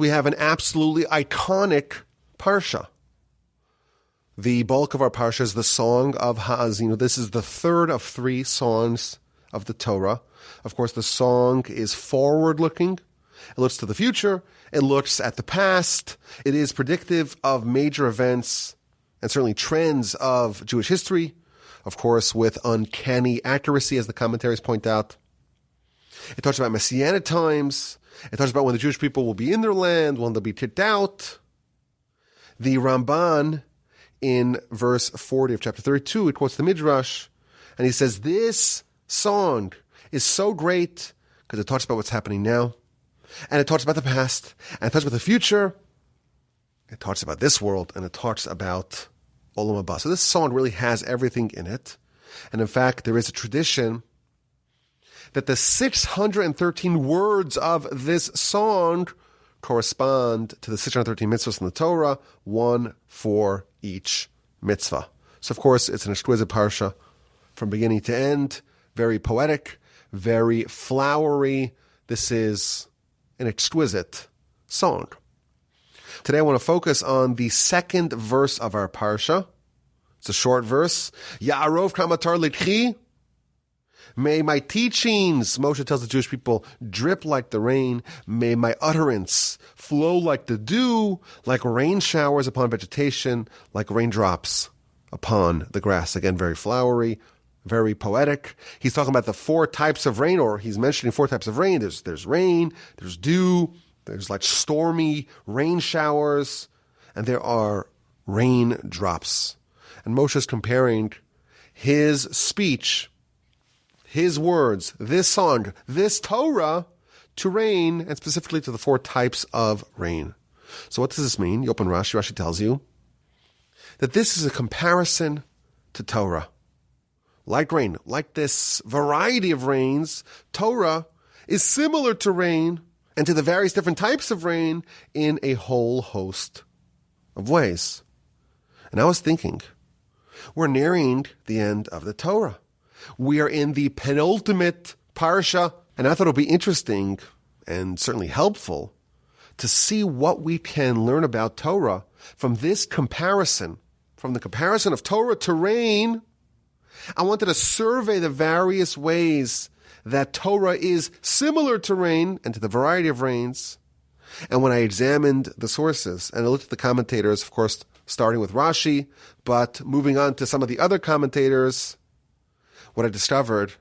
we have an absolutely iconic parsha. The bulk of our parsha is the Song of Haazinu. This is the third of 3 songs of the Torah. Of course, the song is forward-looking. It looks to the future. It looks at the past. It is predictive of major events and certainly trends of Jewish history, of course, with uncanny accuracy, as the commentaries point out. It talks about Messianic times. It talks about when the Jewish people will be in their land, when they'll be kicked out. The Ramban, in verse 40 of chapter 32, it quotes the Midrash, and he says, this song is so great because it talks about what's happening now, and it talks about the past, and it talks about the future, it talks about this world, and it talks about Olam Haba. So this song really has everything in it. And in fact, there is a tradition that the 613 words of this song correspond to the 613 mitzvahs in the Torah, 1 for each mitzvah. So of course, it's an exquisite parsha from beginning to end, very poetic, very flowery. This is an exquisite song. Today I want to focus on the second verse of our parsha. It's a short verse. Ya'arov kamatar litchi. May my teachings, Moshe tells the Jewish people, drip like the rain. May my utterance flow like the dew, like rain showers upon vegetation, like raindrops upon the grass. Again, very flowery, very poetic. He's talking about the 4 types of rain, or he's mentioning 4 types of rain. There's rain, there's dew, there's like stormy rain showers, and there are raindrops. And Moshe is comparing his speech, his words, this song, this Torah, to rain, and specifically to the 4 types of rain. So what does this mean? You open Rashi. Rashi tells you that this is a comparison to Torah. Like rain, like this variety of rains, Torah is similar to rain and to the various different types of rain in a whole host of ways. And I was thinking, we're nearing the end of the Torah. We are in the penultimate parsha, and I thought it would be interesting and certainly helpful to see what we can learn about Torah from this comparison, from the comparison of Torah to rain. I wanted to survey the various ways that Torah is similar to rain and to the variety of rains. And when I examined the sources and I looked at the commentators, of course, starting with Rashi, but moving on to some of the other commentators, what I discovered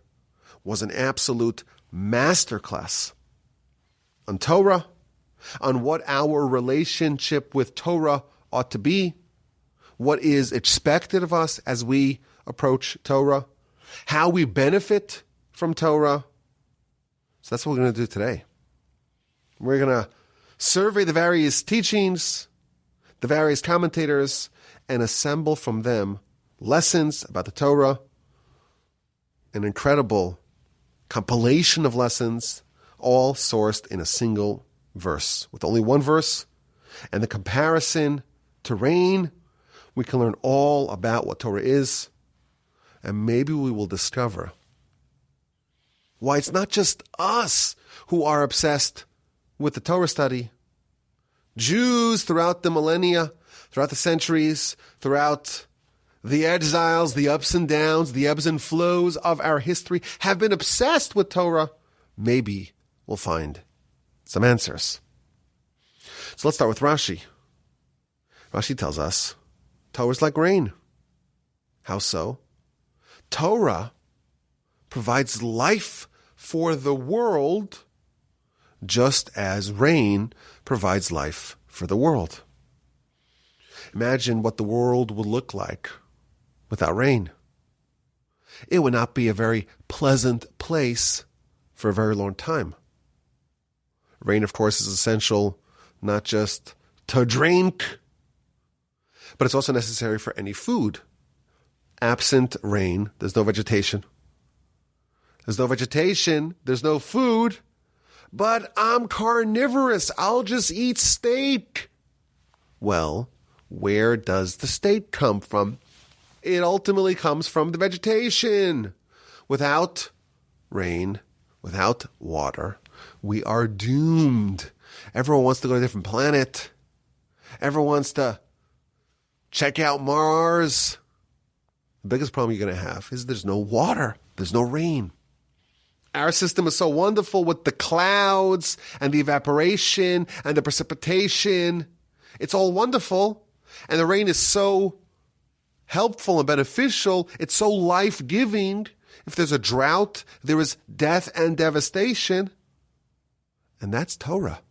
was an absolute masterclass on Torah, on what our relationship with Torah ought to be, what is expected of us as we approach Torah, how we benefit from Torah. So that's what we're going to do today. We're going to survey the various teachings, the various commentators, and assemble from them lessons about the Torah, an incredible compilation of lessons, all sourced in a single verse. With only one verse and the comparison to rain, we can learn all about what Torah is, and maybe we will discover why it's not just us who are obsessed with the Torah study. Jews throughout the millennia, throughout the centuries, throughout the exiles, the ups and downs, the ebbs and flows of our history have been obsessed with Torah. Maybe we'll find some answers. So let's start with Rashi. Rashi tells us Torah is like rain. How so? Torah provides life for the world just as rain provides life for the world. Imagine what the world would look like without rain. It would not be a very pleasant place for a very long time. Rain, of course, is essential not just to drink, but it's also necessary for any food. Absent rain, there's no vegetation. There's no vegetation, there's no food, but I'm carnivorous, I'll just eat steak. Well, where does the steak come from? It ultimately comes from the vegetation. Without rain, without water, we are doomed. Everyone wants to go to a different planet. Everyone wants to check out Mars. The biggest problem you're going to have is there's no water. There's no rain. Our system is so wonderful with the clouds and the evaporation and the precipitation. It's all wonderful. And the rain is so helpful and beneficial. It's so life-giving. If there's a drought, there is death and devastation. And that's Torah,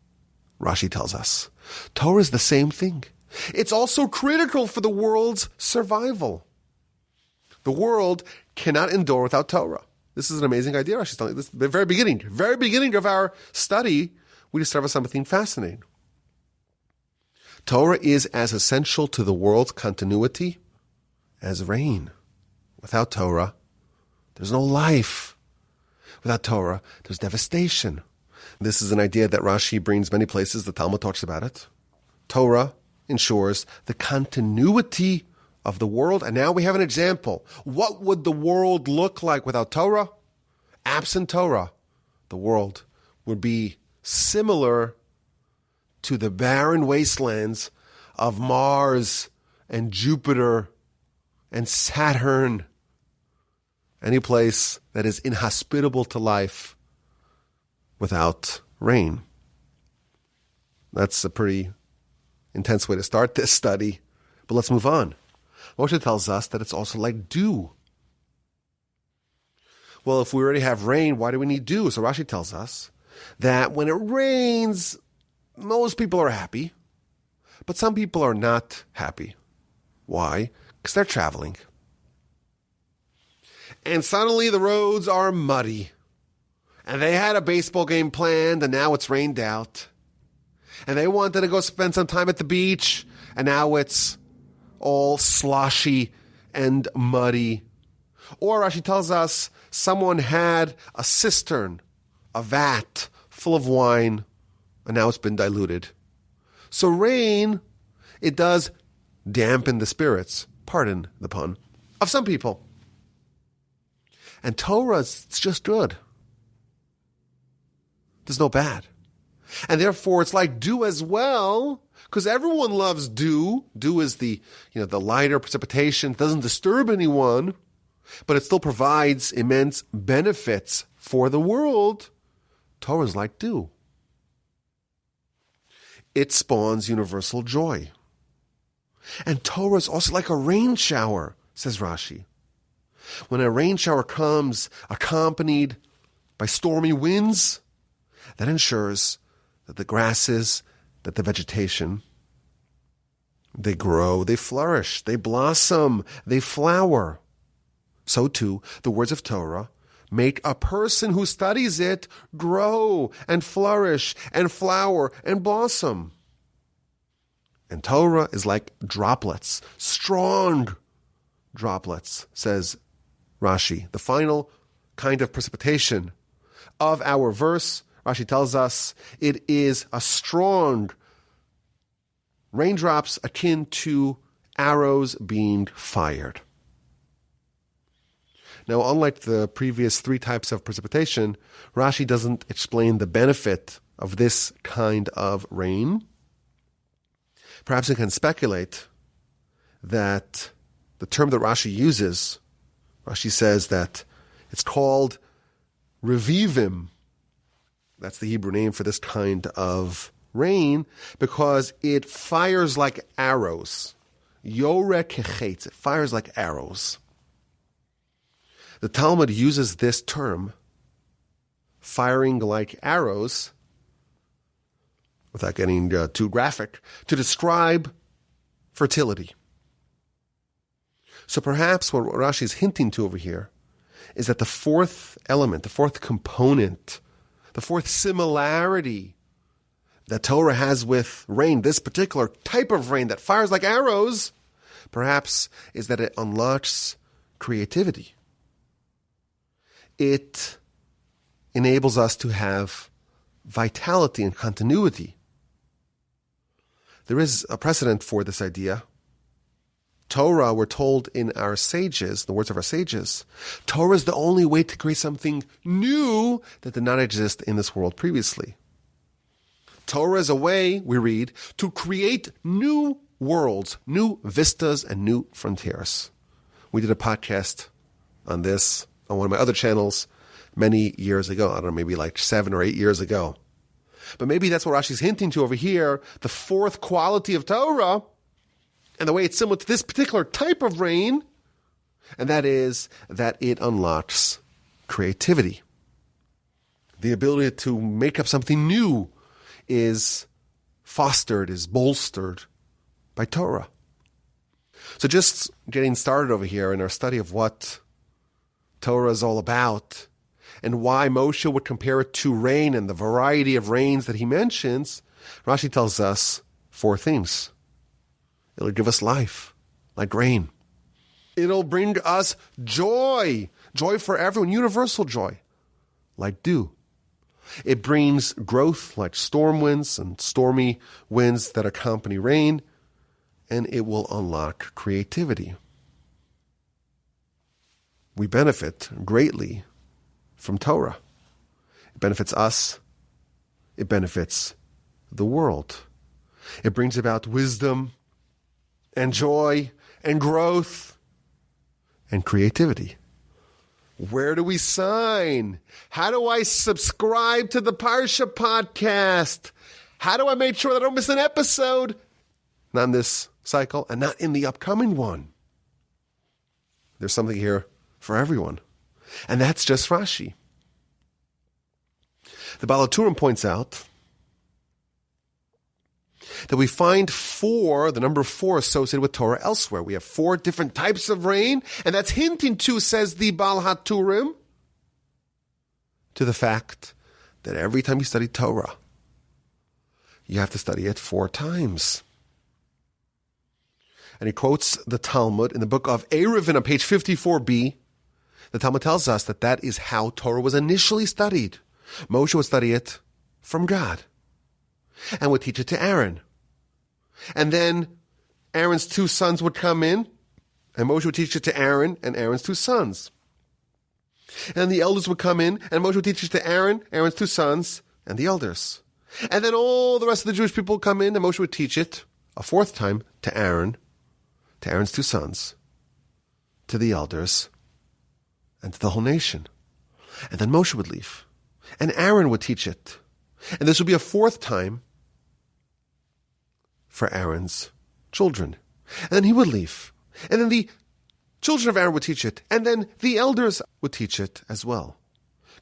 Rashi tells us. Torah is the same thing. It's also critical for the world's survival. The world cannot endure without Torah. This is an amazing idea, Rashi's telling us. This the very beginning of our study, we discover something fascinating. Torah is as essential to the world's continuity as rain. Without Torah, there's no life. Without Torah, there's devastation. This is an idea that Rashi brings many places. The Talmud talks about it. Torah ensures the continuity of the world. And now we have an example. What would the world look like without Torah? Absent Torah, the world would be similar to the barren wastelands of Mars and Jupiter and Saturn. Any place that is inhospitable to life without rain. That's a pretty intense way to start this study. But let's move on. Moshe tells us that it's also like dew. Well, if we already have rain, why do we need dew? So Rashi tells us that when it rains, most people are happy, but some people are not happy. Why? Because they're traveling. And suddenly the roads are muddy. And they had a baseball game planned, and now it's rained out. And they wanted to go spend some time at the beach, and now it's all sloshy and muddy. Or Rashi tells us someone had a cistern, a vat full of wine, and now it's been diluted. So rain, it does dampen the spirits, pardon the pun, of some people. And Torah is just good. There's no bad. And therefore it's like dew as well, because everyone loves dew. Dew is the lighter precipitation. It doesn't disturb anyone, but it still provides immense benefits for the world. Torah is like dew. It spawns universal joy. And Torah is also like a rain shower, says Rashi. When a rain shower comes accompanied by stormy winds, that ensures that the grasses, that the vegetation, they grow, they flourish, they blossom, they flower. So too, the words of Torah make a person who studies it grow and flourish and flower and blossom. And Torah is like droplets, strong droplets, says Rashi. The final kind of precipitation of our verse, Rashi tells us, it is a strong raindrops akin to arrows being fired. Now, unlike the previous three types of precipitation, Rashi doesn't explain the benefit of this kind of rain. Perhaps we can speculate that the term that Rashi uses, Rashi says that it's called revivim. That's the Hebrew name for this kind of rain, because it fires like arrows. Yoreh kechetz, it fires like arrows. The Talmud uses this term, firing like arrows, without getting too graphic, to describe fertility. So perhaps what Rashi is hinting to over here is that the fourth element, the fourth component, the fourth similarity that Torah has with rain, this particular type of rain that fires like arrows, perhaps is that it unlocks creativity. It enables us to have vitality and continuity. There is a precedent for this idea. Torah, we're told in our sages, the words of our sages, Torah is the only way to create something new that did not exist in this world previously. Torah is a way, we read, to create new worlds, new vistas, and new frontiers. We did a podcast on this on one of my other channels many years ago. I don't know, maybe like 7 or 8 years ago. But maybe that's what Rashi's hinting to over here, the fourth quality of Torah, and the way it's similar to this particular type of rain, and that is that it unlocks creativity. The ability to make up something new is fostered, is bolstered by Torah. So just getting started over here in our study of what Torah is all about and why Moshe would compare it to rain and the variety of rains that he mentions, Rashi tells us 4 things. It'll give us life, like rain. It'll bring us joy, joy for everyone, universal joy, like dew. It brings growth, like storm winds and stormy winds that accompany rain, and it will unlock creativity. We benefit greatly from Torah. It benefits us. It benefits the world. It brings about wisdom and joy and growth and creativity. Where do we sign? How do I subscribe to the Parsha podcast? How do I make sure that I don't miss an episode? Not in this cycle and not in the upcoming one. There's something here for everyone. And that's just Rashi. The Baal HaTurim points out that we find the number 4 associated with Torah elsewhere. We have 4 different types of rain, and that's hinting to, says the Baal HaTurim, to the fact that every time you study Torah, you have to study it 4 times. And he quotes the Talmud in the book of Eruvin on page 54b. The Talmud tells us that that is how Torah was initially studied. Moshe would study it from God and would teach it to Aaron. And then Aaron's 2 sons would come in, and Moshe would teach it to Aaron and Aaron's 2 sons. And the elders would come in, and Moshe would teach it to Aaron, Aaron's 2 sons, and the elders. And then all the rest of the Jewish people would come in, and Moshe would teach it a 4th time to Aaron, to Aaron's 2 sons, to the elders, and to the whole nation. And then Moshe would leave, and Aaron would teach it. And this would be a 4th time for Aaron's children. And then he would leave. And then the children of Aaron would teach it. And then the elders would teach it as well.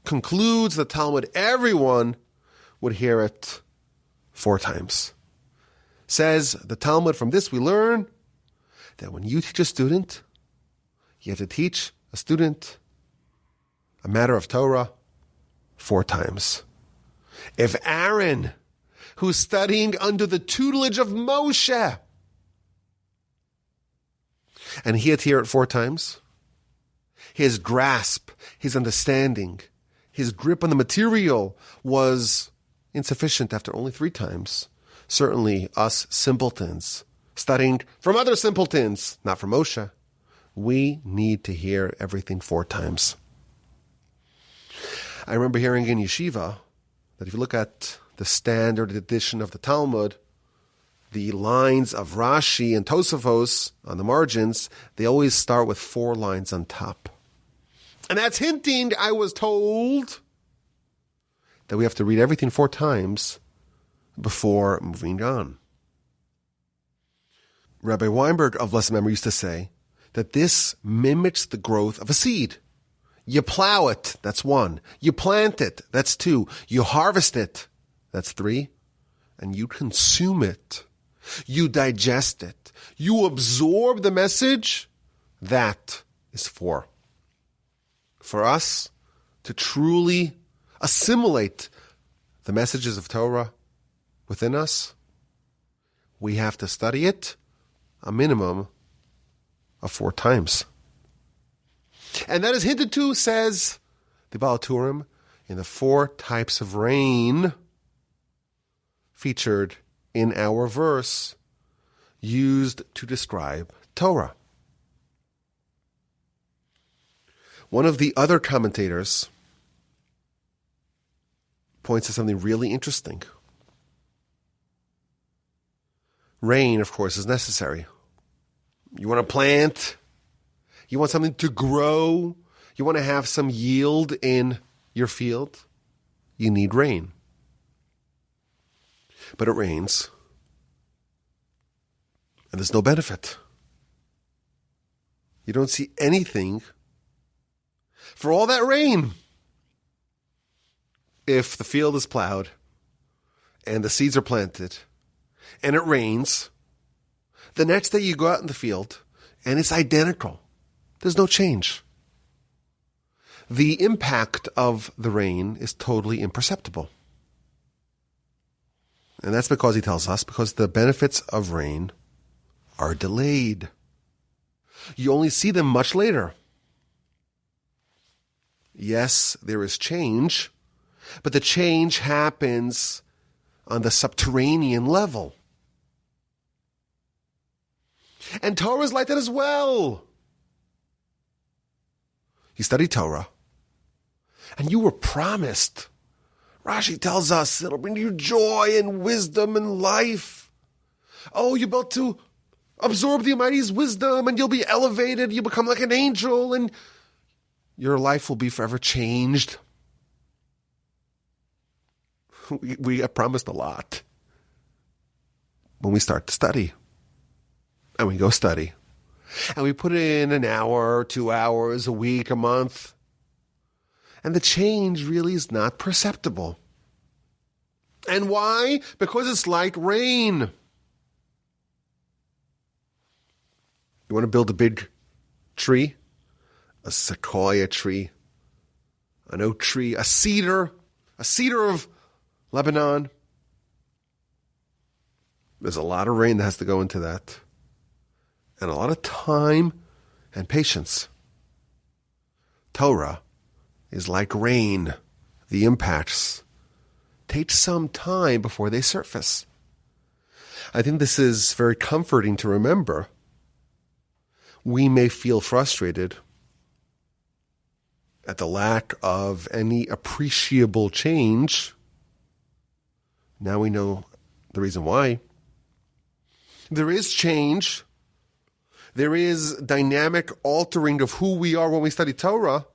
Concludes the Talmud, everyone would hear it 4 times. Says the Talmud, from this we learn that when you teach a student, you have to teach a student a matter of Torah 4 times. If Aaron, who's studying under the tutelage of Moshe, and he had to hear it 4 times, his grasp, his understanding, his grip on the material was insufficient after only 3 times. Certainly us simpletons, studying from other simpletons, not from Moshe, we need to hear everything 4 times. I remember hearing in yeshiva that if you look at the standard edition of the Talmud, the lines of Rashi and Tosafos on the margins, they always start with 4 lines on top. And that's hinting, I was told, that we have to read everything 4 times before moving on. Rabbi Weinberg of blessed memory used to say that this mimics the growth of a seed. You plow it, that's 1. You plant it, that's 2. You harvest it, that's 3. And you consume it. You digest it. You absorb the message, that is 4. For us to truly assimilate the messages of Torah within us, we have to study it a minimum of 4 times. And that is hinted to, says the Baal HaTurim, in the 4 types of rain featured in our verse used to describe Torah. One of the other commentators points to something really interesting. Rain, of course, is necessary. You want to plant, you want something to grow, you want to have some yield in your field, you need rain. But it rains, and there's no benefit. You don't see anything for all that rain. If the field is plowed and the seeds are planted and it rains, the next day you go out in the field and it's identical. There's no change. The impact of the rain is totally imperceptible. And that's because he tells us, because the benefits of rain are delayed. You only see them much later. Yes, there is change, but the change happens on the subterranean level. And Torah is like that as well. You study Torah, and you were promised. Rashi tells us it'll bring you joy and wisdom and life. Oh, you're about to absorb the Almighty's wisdom, and you'll be elevated. You'll become like an angel, and your life will be forever changed. We are promised a lot when we start to study. And we go study. And we put in an hour, 2 hours, a week, a month. And the change really is not perceptible. And why? Because it's like rain. You want to build a big tree? A sequoia tree, an oak tree, a cedar of Lebanon. There's a lot of rain that has to go into that. And a lot of time and patience. Torah is like rain. The impacts take some time before they surface. I think this is very comforting to remember. We may feel frustrated at the lack of any appreciable change. Now we know the reason why. There is change. There is dynamic altering of who we are when we study Torah.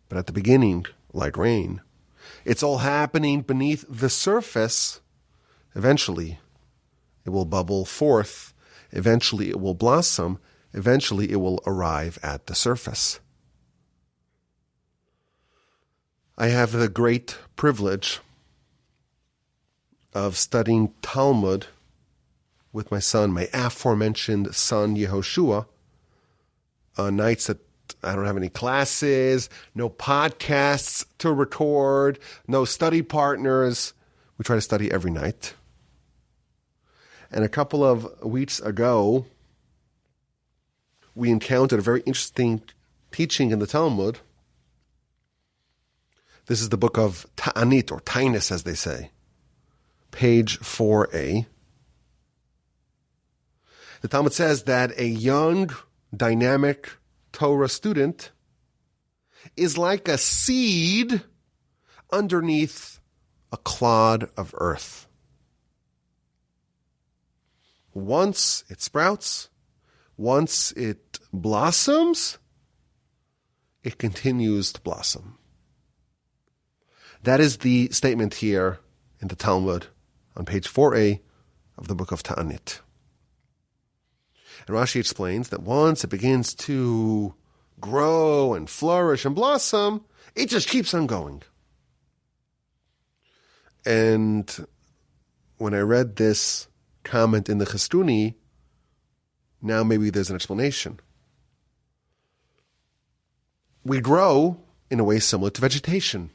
But at the beginning, like rain, it's all happening beneath the surface. Eventually, it will bubble forth. Eventually, it will blossom. Eventually, it will arrive at the surface. I have the great privilege of studying Talmud with my son, my aforementioned son Yehoshua, on nights that I don't have any classes, no podcasts to record, no study partners. We try to study every night. And a couple of weeks ago, we encountered a very interesting teaching in the Talmud. This is the book of Ta'anit, or Tainus, as they say, page 4a. The Talmud says that a young, dynamic Torah student is like a seed underneath a clod of earth. Once it sprouts, once it blossoms, it continues to blossom. That is the statement here in the Talmud on page 4a of the book of Ta'anit. And Rashi explains that once it begins to grow and flourish and blossom, it just keeps on going. And when I read this comment in the Chestuni, now maybe there's an explanation. We grow in a way similar to vegetation.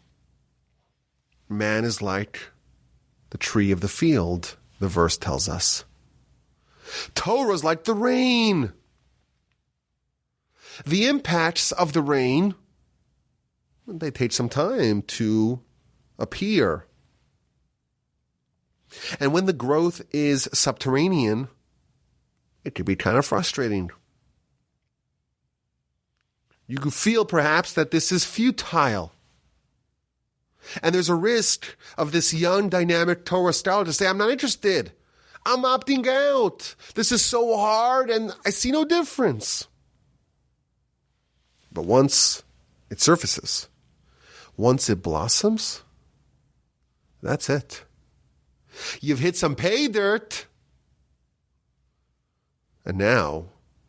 Man is like the tree of the field, the verse tells us. Torah is like the rain. The impacts of the rain, they take some time to appear. And when the growth is subterranean, it can be kind of frustrating. You could feel perhaps that this is futile. And there's a risk of this young, dynamic Torah scholar to say, I'm not interested. I'm opting out. This is so hard and I see no difference. But once it surfaces, once it blossoms, that's it. You've hit some pay dirt. And now,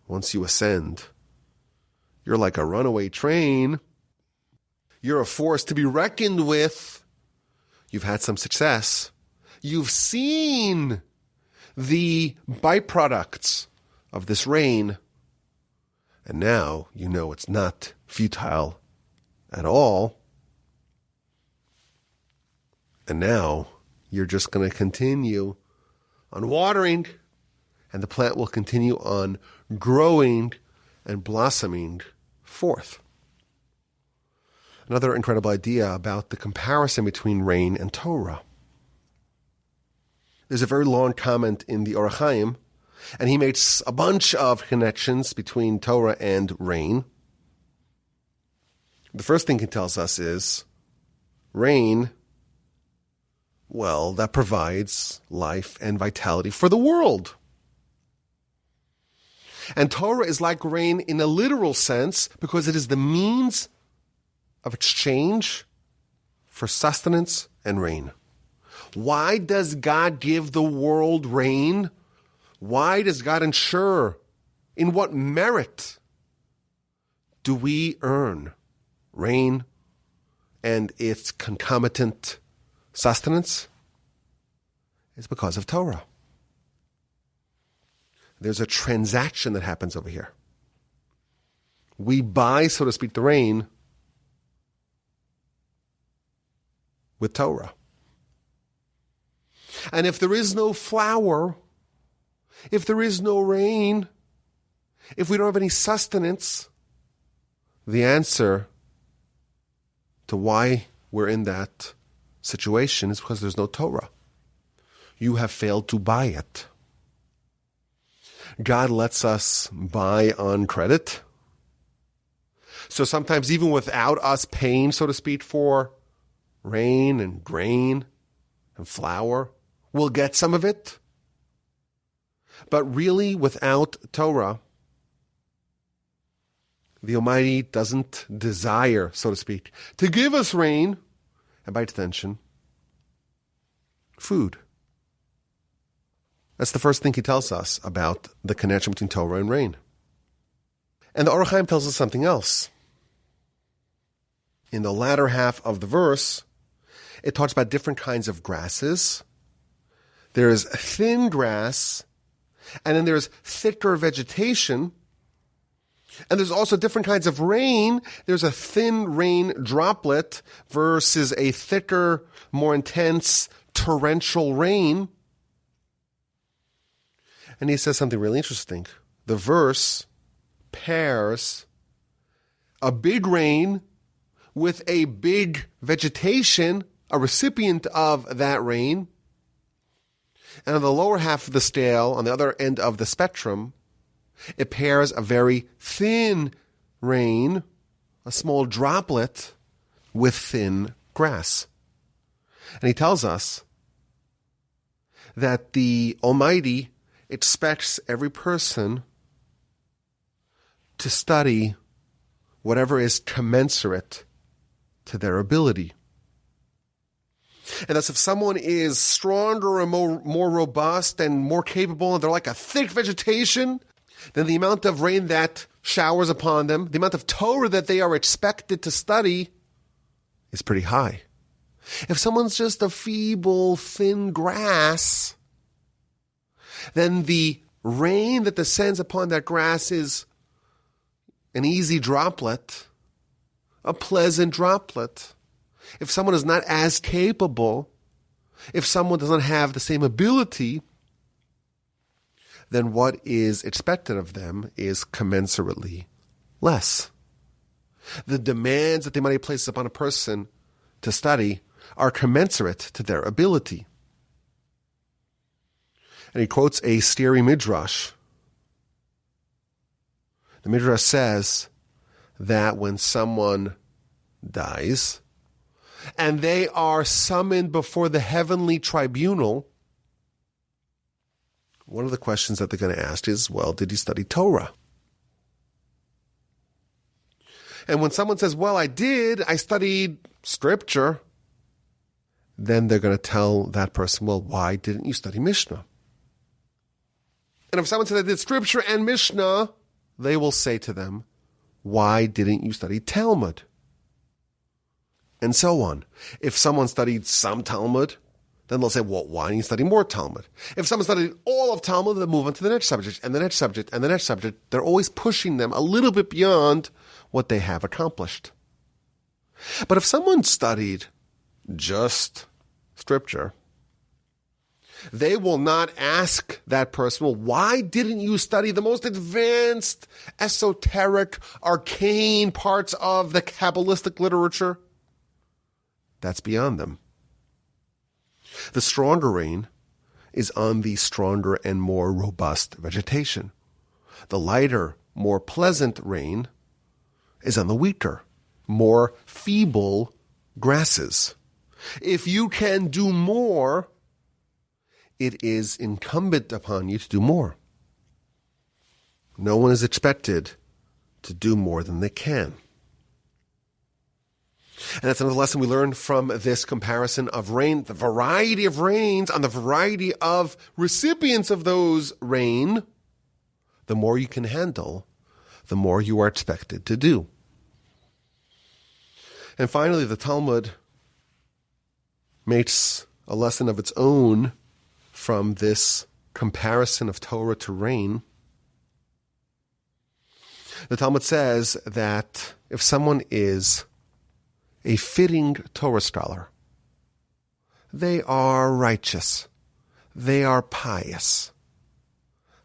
once you ascend, you're like a runaway train. You're a force to be reckoned with. You've had some success. You've seen the byproducts of this rain. And now you know it's not futile at all. And now you're just going to continue on watering, and the plant will continue on growing and blossoming forth. Another incredible idea about the comparison between rain and Torah. There's a very long comment in the Or HaChaim, and he makes a bunch of connections between Torah and rain. The first thing he tells us is rain, well, that provides life and vitality for the world. And Torah is like rain in a literal sense because it is the means of exchange for sustenance and rain. Why does God give the world rain? Why does God ensure? In what merit do we earn rain and its concomitant sustenance? It's because of Torah. There's a transaction that happens over here. We buy, so to speak, the rain with Torah. And if there is no flower, if there is no rain, if we don't have any sustenance, the answer to why we're in that situation is because there's no Torah. You have failed to buy it. God lets us buy on credit. So sometimes even without us paying, so to speak, for rain and grain and flour, we'll get some of it. But really, without Torah, the Almighty doesn't desire, so to speak, to give us rain, and by extension, food. That's the first thing he tells us about the connection between Torah and rain. And the Or HaChaim tells us something else. In the latter half of the verse, it talks about different kinds of grasses. There's thin grass, and then there's thicker vegetation. And there's also different kinds of rain. There's a thin rain droplet versus a thicker, more intense torrential rain. And he says something really interesting. The verse pairs a big rain with a big vegetation, a recipient of that rain. And on the lower half of the scale, on the other end of the spectrum, it pairs a very thin rain, a small droplet, with thin grass. And he tells us that the Almighty expects every person to study whatever is commensurate to their ability. And thus, if someone is stronger and more robust and more capable, and they're like a thick vegetation, then the amount of rain that showers upon them, the amount of Torah that they are expected to study, is pretty high. If someone's just a feeble, thin grass, then the rain that descends upon that grass is an easy droplet, a pleasant droplet. If someone is not as capable, if someone does not have the same ability, then what is expected of them is commensurately less. The demands that the Almighty places upon a person to study are commensurate to their ability. And he quotes a scary midrash. The midrash says that when someone dies and they are summoned before the heavenly tribunal, one of the questions that they're going to ask is, well, did you study Torah? And when someone says, well, I did, I studied scripture, then they're going to tell that person, well, why didn't you study Mishnah? And if someone says, I did scripture and Mishnah, they will say to them, why didn't you study Talmud? And so on. If someone studied some Talmud, then they'll say, well, why didn't you study more Talmud? If someone studied all of Talmud, they'll move on to the next subject, and the next subject, and the next subject. They're always pushing them a little bit beyond what they have accomplished. But if someone studied just scripture, they will not ask that person, well, why didn't you study the most advanced, esoteric, arcane parts of the Kabbalistic literature? That's beyond them. The stronger rain is on the stronger and more robust vegetation. The lighter, more pleasant rain is on the weaker, more feeble grasses. If you can do more, it is incumbent upon you to do more. No one is expected to do more than they can. And that's another lesson we learned from this comparison of rain, the variety of rains on the variety of recipients of those rain. The more you can handle, the more you are expected to do. And finally, the Talmud makes a lesson of its own from this comparison of Torah to rain. The Talmud says that if someone is a fitting Torah scholar, they are righteous, they are pious,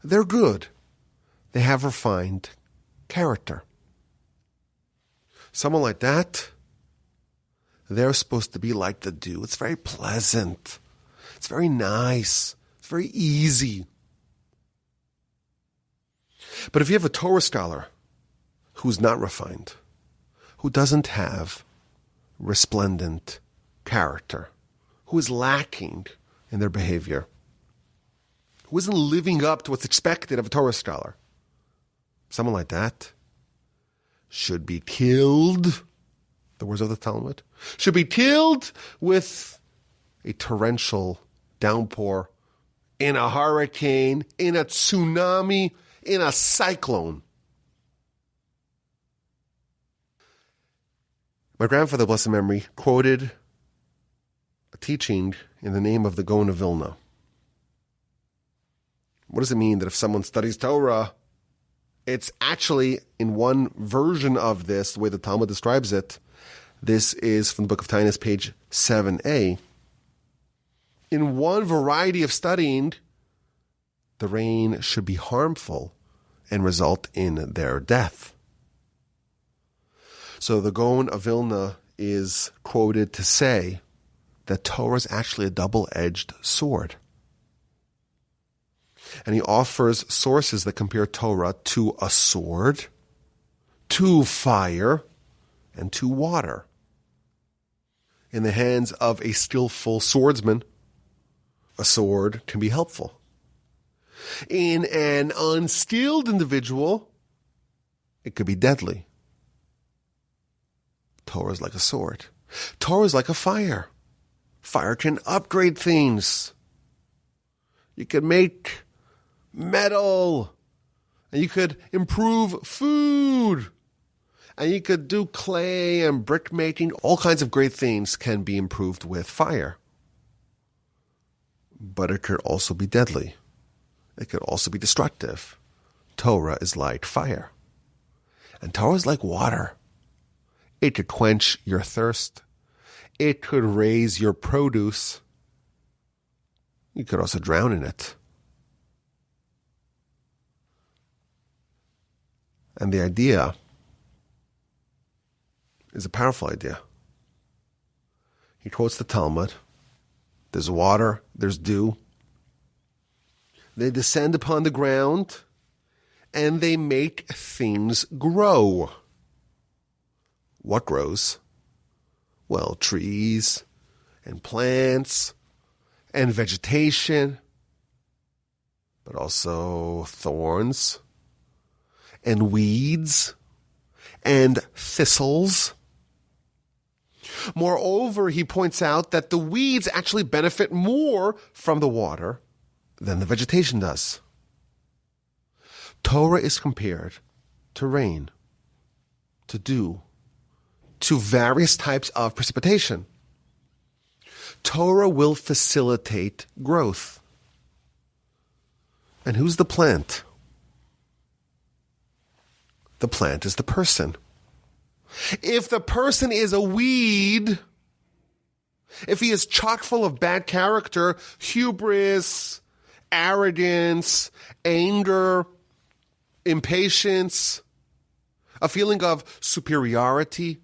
they're good, they have refined character. Someone like that, they're supposed to be like the dew. It's very pleasant. It's very nice. It's very easy. But if you have a Torah scholar who's not refined, who doesn't have resplendent character, who is lacking in their behavior, who isn't living up to what's expected of a Torah scholar, someone like that should be killed, the words of the Talmud, should be killed with a torrential downpour, in a hurricane, in a tsunami, in a cyclone. My grandfather, blessed memory, quoted a teaching in the name of the Gaon of Vilna. What does it mean that if someone studies Torah, it's actually in one version of this, the way the Talmud describes it. This is from the book of Tainus, page 7a. In one variety of studying, the rain should be harmful and result in their death. So the Gaon of Vilna is quoted to say that Torah is actually a double-edged sword. And he offers sources that compare Torah to a sword, to fire, and to water. In the hands of a skillful swordsman, a sword can be helpful. In an unskilled individual, it could be deadly. Torah is like a sword. Torah is like a fire. Fire can upgrade things. You can make metal, and you could improve food, and you could do clay and brick making. All kinds of great things can be improved with fire. But it could also be deadly. It could also be destructive. Torah is like fire. And Torah is like water. It could quench your thirst. It could raise your produce. You could also drown in it. And the idea is a powerful idea. He quotes the Talmud. There's water, there's dew. They descend upon the ground, and they make things grow. What grows? Well, trees and plants and vegetation. But but also thorns and weeds and thistles. Moreover, he points out that the weeds actually benefit more from the water than the vegetation does. Torah is compared to rain, to dew, to various types of precipitation. Torah will facilitate growth. And who's the plant? The plant is the person. If the person is a weed, if he is chock full of bad character, hubris, arrogance, anger, impatience, a feeling of superiority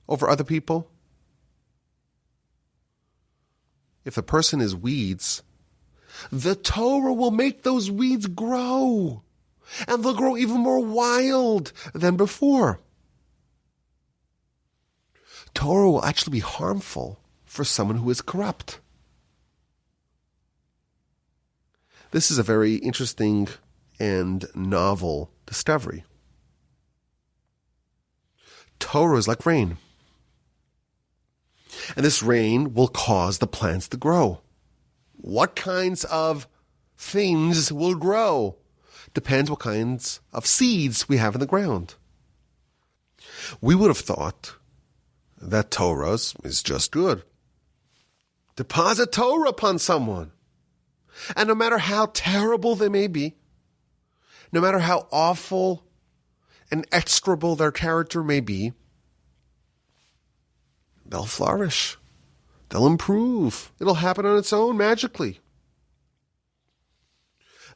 over other people, if the person is weeds, the Torah will make those weeds grow, and they'll grow even more wild than before. Torah will actually be harmful for someone who is corrupt. This is a very interesting and novel discovery. Torah is like rain. And this rain will cause the plants to grow. What kinds of things will grow? Depends what kinds of seeds we have in the ground. We would have thought that Torah is just good. Deposit Torah upon someone. And no matter how terrible they may be, no matter how awful and execrable their character may be, they'll flourish. They'll improve. It'll happen on its own magically.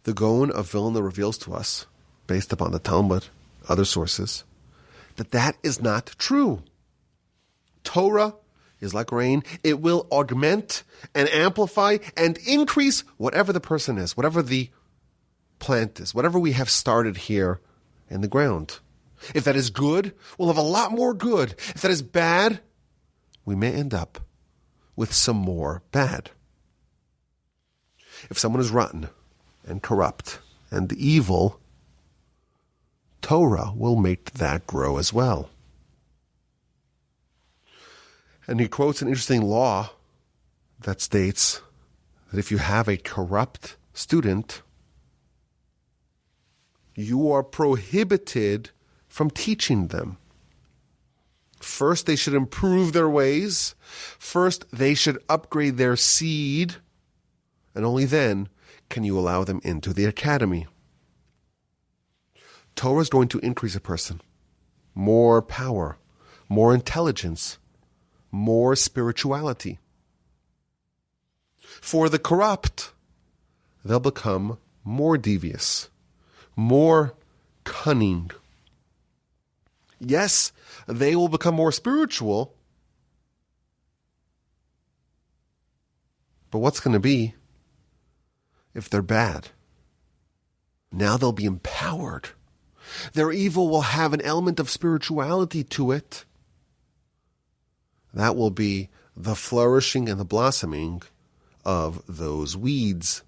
The Gaon of Vilna reveals to us, based upon the Talmud, other sources, that is not true. Torah is like rain. It will augment and amplify and increase whatever the person is, whatever the plant is, whatever we have started here in the ground. If that is good, we'll have a lot more good. If that is bad, we may end up with some more bad. If someone is rotten and corrupt and evil, Torah will make that grow as well. And he quotes an interesting law that states that if you have a corrupt student, you are prohibited from teaching them. First, they should improve their ways. First, they should upgrade their seed. And only then can you allow them into the academy. Torah is going to increase a person. More power, more intelligence, more spirituality. For the corrupt, they'll become more devious, more cunning. Yes, they will become more spiritual, but what's going to be if they're bad? Now they'll be empowered. Their evil will have an element of spirituality to it. That will be the flourishing and the blossoming of those weeds.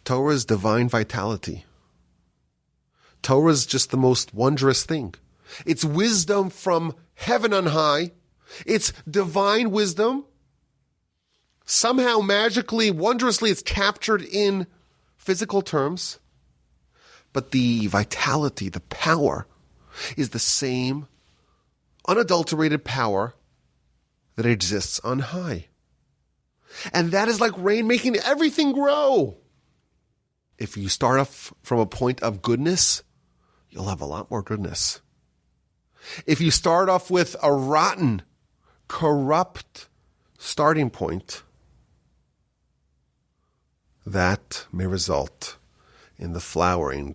Torah is divine vitality. Torah is just the most wondrous thing. It's wisdom from heaven on high. It's divine wisdom. Somehow, magically, wondrously, it's captured in physical terms. But the vitality, the power, is the same unadulterated power that exists on high. And that is like rain making everything grow. If you start off from a point of goodness, you'll have a lot more goodness. If you start off with a rotten, corrupt starting point, that may result in the flowering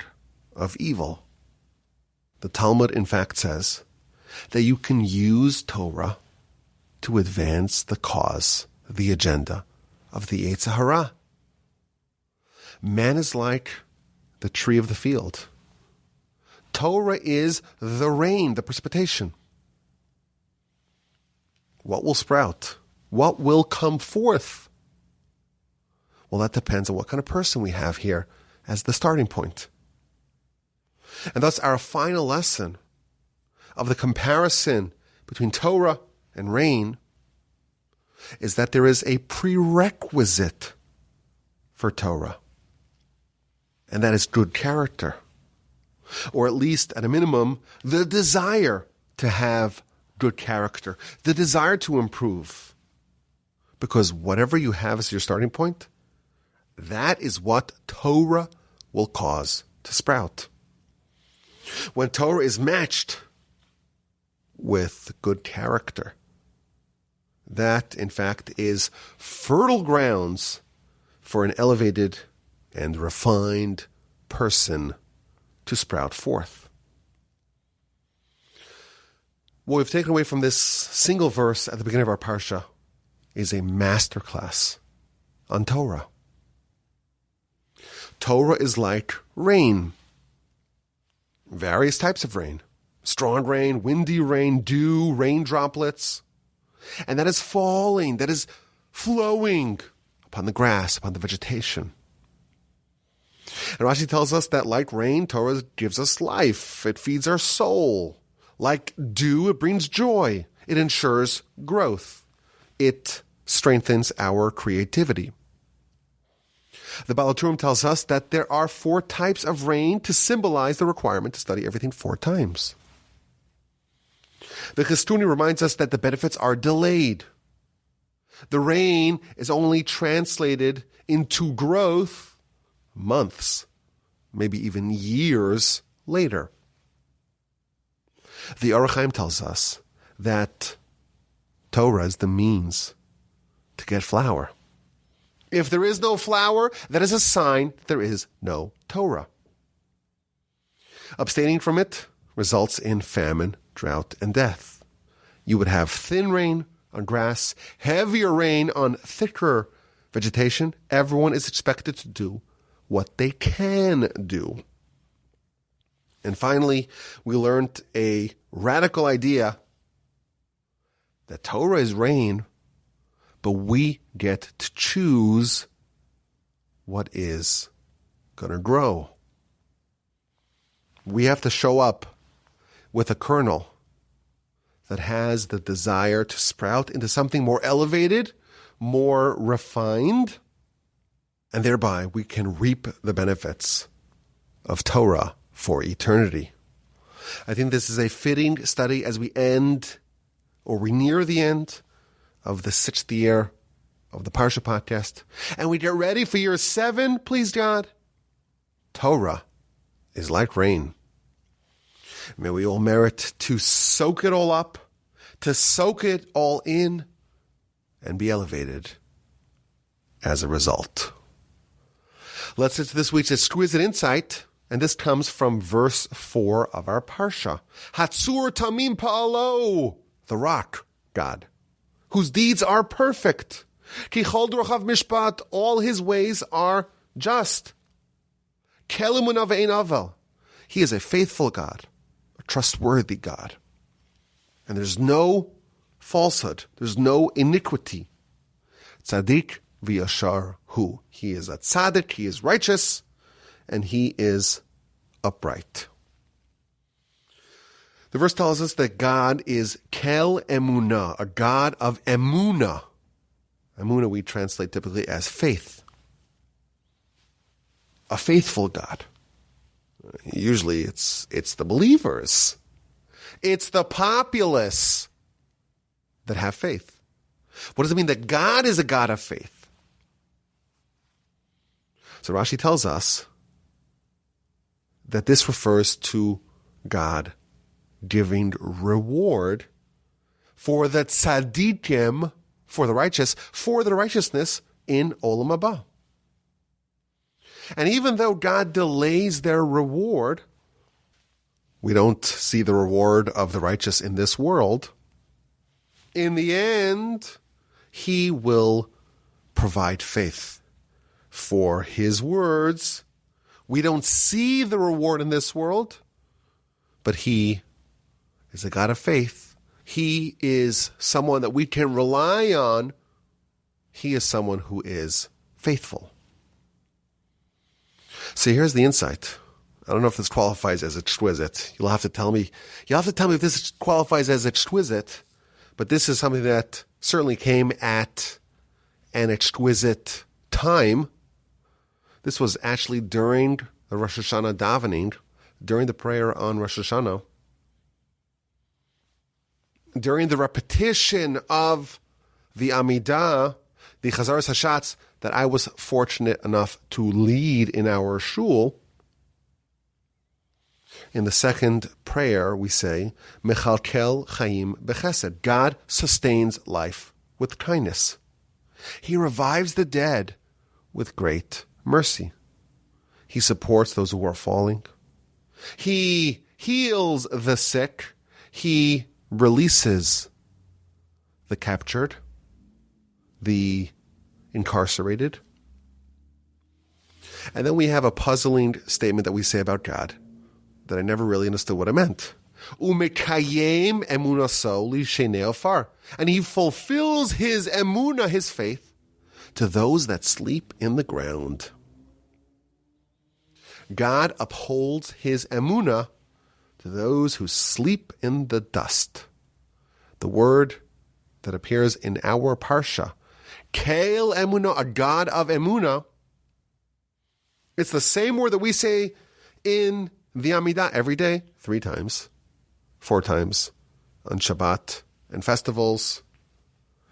of evil. The Talmud, in fact, says that you can use Torah to advance the cause, the agenda of the Yetzer Hara. Man is like the tree of the field. Torah is the rain, the precipitation. What will sprout? What will come forth? Well, that depends on what kind of person we have here as the starting point. And thus our final lesson of the comparison between Torah and rain is that there is a prerequisite for Torah, and that is good character, or at least, at a minimum, the desire to have good character, the desire to improve. Because whatever you have as your starting point, that is what Torah will cause to sprout. When Torah is matched with good character, that, in fact, is fertile grounds for an elevated and refined person to sprout forth. What we've taken away from this single verse at the beginning of our parsha is a masterclass on Torah. Torah is like rain. Various types of rain. Strong rain, windy rain, dew, rain droplets. And that is falling, that is flowing upon the grass, upon the vegetation. And Rashi tells us that like rain, Torah gives us life. It feeds our soul. Like dew, it brings joy. It ensures growth. It strengthens our creativity. The Baal HaTurim tells us that there are 4 types of rain to symbolize the requirement to study everything 4 times. The Chistuni reminds us that the benefits are delayed. The rain is only translated into growth months, maybe even years later. The Orach Chaim tells us that Torah is the means to get flour. If there is no flour, that is a sign that there is no Torah. Abstaining from it results in famine, drought, and death. You would have thin rain on grass, heavier rain on thicker vegetation. Everyone is expected to do what they can do. And finally, we learned a radical idea that Torah is rain, but we get to choose what is going to grow. We have to show up with a kernel that has the desire to sprout into something more elevated, more refined, and thereby we can reap the benefits of Torah for eternity. I think this is a fitting study as we end, or we near the end, of the 6th year of the Parsha podcast, and we get ready for year 7, please God. Torah is like rain. May we all merit to soak it all up, to soak it all in, and be elevated as a result. Let's get to this week's exquisite insight, and this comes from verse 4 of our Parsha. Hatzur Tamim Pa'alo, the rock, God, whose deeds are perfect. Ki chol drochav mishpat, all his ways are just. Kelimun avein avel, he is a faithful God, a trustworthy God. And there's no falsehood, there's no iniquity. Tzaddik v'yashar hu, he is a tzaddik, he is righteous, and he is upright. The verse tells us that God is kel emunah, a God of emunah. Emunah we translate typically as faith. A faithful God. Usually it's the believers. It's the populace that have faith. What does it mean that God is a God of faith? So Rashi tells us that this refers to God giving reward for the tzaddikim, for the righteous, for their righteousness in Olam Haba. And even though God delays their reward, we don't see the reward of the righteous in this world. In the end, he will provide faith for his words. We don't see the reward in this world, but he is a God of faith. He is someone that we can rely on. He is someone who is faithful. See, here's the insight. I don't know if this qualifies as exquisite. You'll have to tell me if this qualifies as exquisite, but this is something that certainly came at an exquisite time. This was actually during the Rosh Hashanah davening, during the prayer on Rosh Hashanah, during the repetition of the Amidah, the Chazaras Hashatz, that I was fortunate enough to lead in our shul. In the second prayer, we say, Mechalkel Chaim Bechesed. God sustains life with kindness. He revives the dead with great mercy. He supports those who are falling. He heals the sick. He releases the captured, the incarcerated. And then we have a puzzling statement that we say about God that I never really understood what it meant. Umekayem emunaso lishenei afar. And he fulfills his emunah, his faith, to those that sleep in the ground. God upholds his emunah to those who sleep in the dust. The word that appears in our parsha, Kael emunah, a God of emunah, it's the same word that we say in the Amidah every day, 3 times, 4 times on Shabbat and festivals,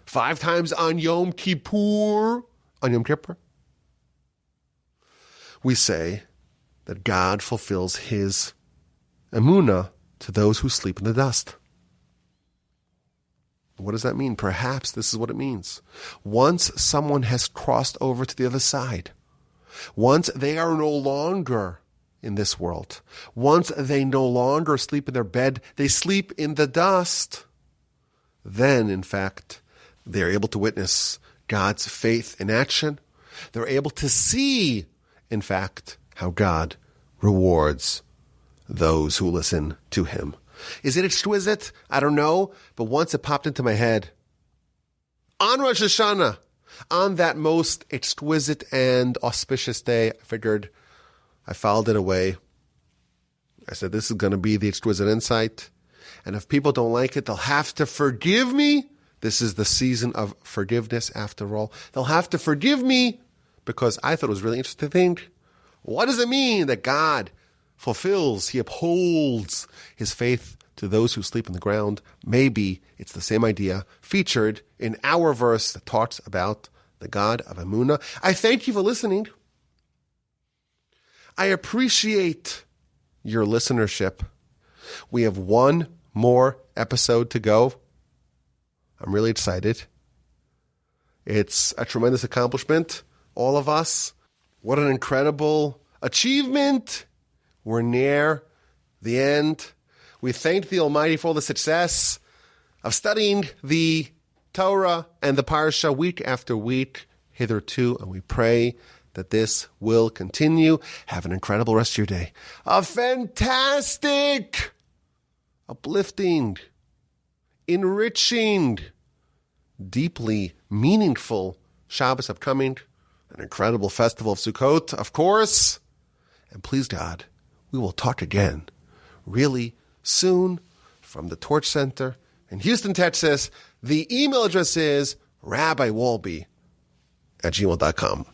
5 times on Yom Kippur. We say that God fulfills his emunah to those who sleep in the dust. What does that mean? Perhaps this is what it means. Once someone has crossed over to the other side, once they are no longer in this world, once they no longer sleep in their bed, they sleep in the dust, then, in fact, they're able to witness God's faith in action. They're able to see, in fact, how God rewards those who listen to him. Is it exquisite? I don't know, but once it popped into my head, on Rosh Hashanah, on that most exquisite and auspicious day, I figured I filed it away. I said, this is going to be the exquisite insight. And if people don't like it, they'll have to forgive me. This is the season of forgiveness, after all. They'll have to forgive me because I thought it was really interesting to think, what does it mean that God fulfills, he upholds his faith to those who sleep in the ground? Maybe it's the same idea featured in our verse that talks about the God of Emunah. I thank you for listening. I appreciate your listenership. We have 1 more episode to go. I'm really excited. It's a tremendous accomplishment. All of us. What an incredible achievement. We're near the end. We thank the Almighty for all the success of studying the Torah and the Parsha week after week hitherto, and we pray that this will continue. Have an incredible rest of your day. A fantastic, uplifting, enriching, deeply meaningful Shabbos upcoming, an incredible festival of Sukkot, of course. And please God, we will talk again really soon from the Torch Center in Houston, Texas. The email address is rabbiwolbe@gmail.com.